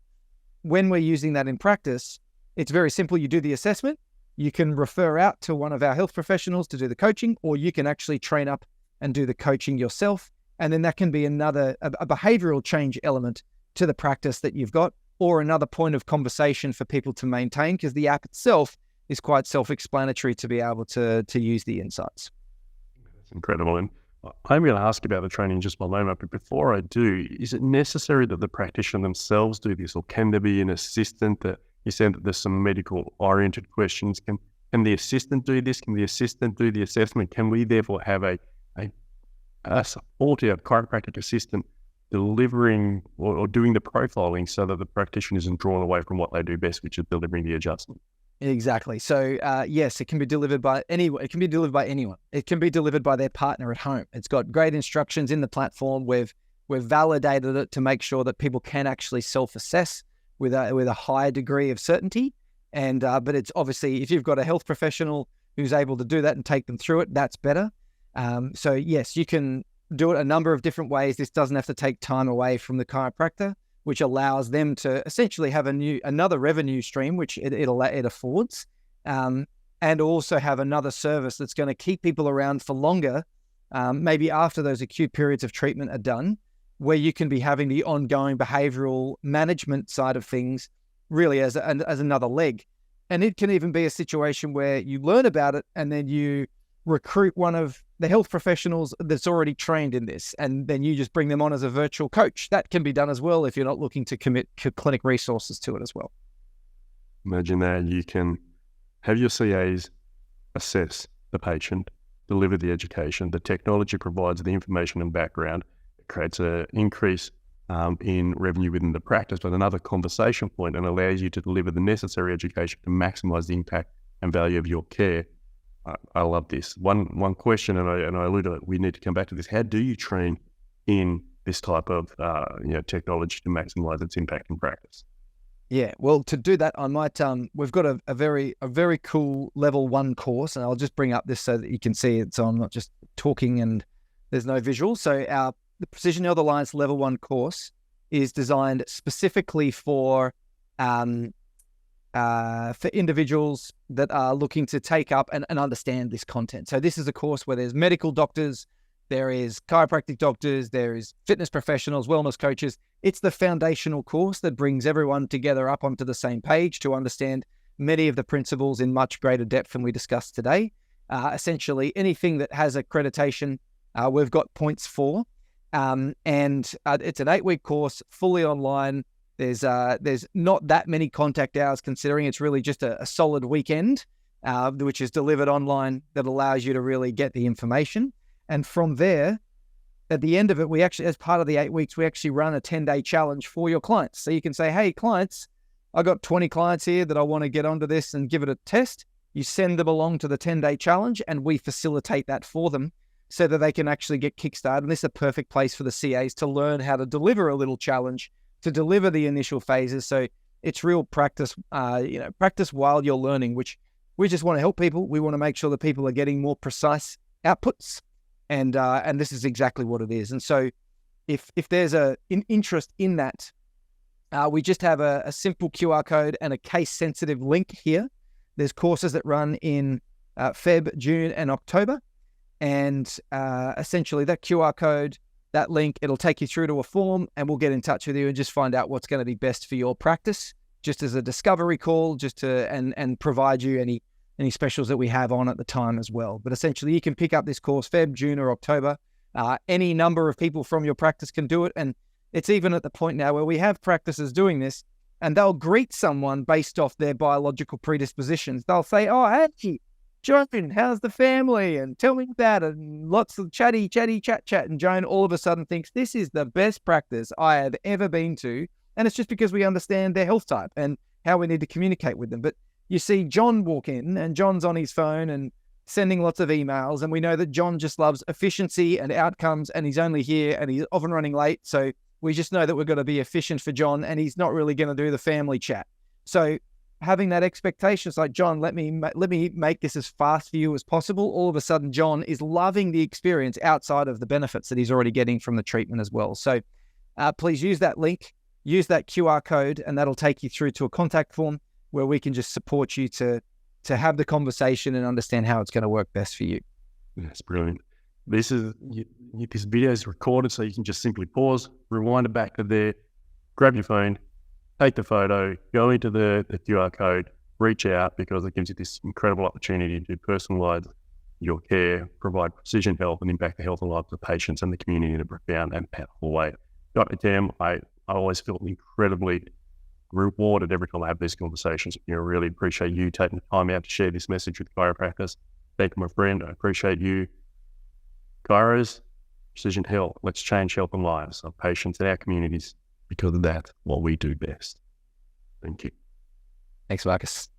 when we're using that in practice, it's very simple. You do the assessment. You can refer out to one of our health professionals to do the coaching, or you can actually train up and do the coaching yourself. And then that can be a behavioral change element to the practice that you've got, or another point of conversation for people to maintain, because the app itself is quite self-explanatory to be able to use the insights. That's incredible. And I'm going to ask about the training in just a moment, but before I do, is it necessary that the practitioner themselves do this, or can there be an assistant that you said that there's some medical-oriented questions? Can the assistant do this? Can the assistant do the assessment? Can we therefore have a supportive chiropractic assistant delivering or doing the profiling so that the practitioner isn't drawn away from what they do best, which is delivering the adjustment. Exactly. So yes, it can be delivered by anyone. It can be delivered by anyone. It can be delivered by their partner at home. It's got great instructions in the platform. We've validated it to make sure that people can actually self-assess with a high degree of certainty. And but it's obviously, if you've got a health professional who's able to do that and take them through it, that's better. So yes, you can do it a number of different ways. This doesn't have to take time away from the chiropractor, which allows them to essentially have another revenue stream, which it affords, and also have another service that's going to keep people around for longer, maybe after those acute periods of treatment are done, where you can be having the ongoing behavioral management side of things really as another leg. And it can even be a situation where you learn about it and then you recruit one of the health professionals that's already trained in this, and then you just bring them on as a virtual coach. That can be done as well if you're not looking to commit clinic resources to it as well. Imagine that you can have your CAs assess the patient, deliver the education. The technology provides the information and background. It creates an increase in revenue within the practice, but another conversation point, and allows you to deliver the necessary education to maximize the impact and value of your care. I love this. One question, and I alluded to it, we need to come back to this. How do you train in this type of technology to maximize its impact in practice? Yeah, well, to do that, I might we've got a very cool level 1 course, and I'll just bring up this so that you can see it, so I'm not just talking and there's no visual. So the Precision Health Alliance level 1 course is designed specifically for individuals that are looking to take up and understand this content. So this is a course where there's medical doctors, there is chiropractic doctors, there is fitness professionals, wellness coaches. It's the foundational course that brings everyone together up onto the same page to understand many of the principles in much greater depth than we discussed today. Essentially, anything that has accreditation, we've got points for. And it's an 8-week course, fully online. There's not that many contact hours, considering it's really just a solid weekend, which is delivered online, that allows you to really get the information. And from there, at the end of it, we actually, as part of the 8 weeks, we actually run a 10-day challenge for your clients. So you can say, hey, clients, I got 20 clients here that I want to get onto this and give it a test. You send them along to the 10-day challenge, and we facilitate that for them so that they can actually get kickstarted. And this is a perfect place for the CAs to learn how to deliver a little challenge, to deliver the initial phases. So it's real practice, practice while you're learning, which we just want to help people. We want to make sure that people are getting more precise outputs. And this is exactly what it is. And so if there's an interest in that, we just have a simple QR code and a case-sensitive link here. There's courses that run in Feb, June, and October. And essentially that QR code, that link, it'll take you through to a form, and we'll get in touch with you and just find out what's going to be best for your practice, just as a discovery call, just to and provide you any specials that we have on at the time as well. But essentially, you can pick up this course Feb, June, or October. Any number of people from your practice can do it. And it's even at the point now where we have practices doing this, and they'll greet someone based off their biological predispositions. They'll say, oh, hey, Joan, how's the family? And tell me about it. And lots of chat. And Joan all of a sudden thinks this is the best practice I have ever been to. And it's just because we understand their health type and how we need to communicate with them. But you see John walk in, and John's on his phone and sending lots of emails. And we know that John just loves efficiency and outcomes, and he's only here and he's often running late. So we just know that we're going to be efficient for John, and he's not really going to do the family chat. So having that expectation, it's like, John, let me make this as fast for you as possible. All of a sudden, John is loving the experience outside of the benefits that he's already getting from the treatment as well. So please use that link, use that QR code, and that'll take you through to a contact form where we can just support you to have the conversation and understand how it's going to work best for you. That's brilliant. This video is recorded, so you can just simply pause, rewind it back to there, grab your phone, take the photo, go into the QR code, reach out, because it gives you this incredible opportunity to personalize your care, provide precision health, and impact the health and lives of patients and the community in a profound and powerful way. Dr. Cam, I always feel incredibly rewarded every time I have these conversations. I really appreciate you taking the time out to share this message with chiropractors. Thank you, my friend. I appreciate you. Chiros, precision health. Let's change health and lives of patients in our communities, because of that, what we do best. Thank you. Thanks, Marcus.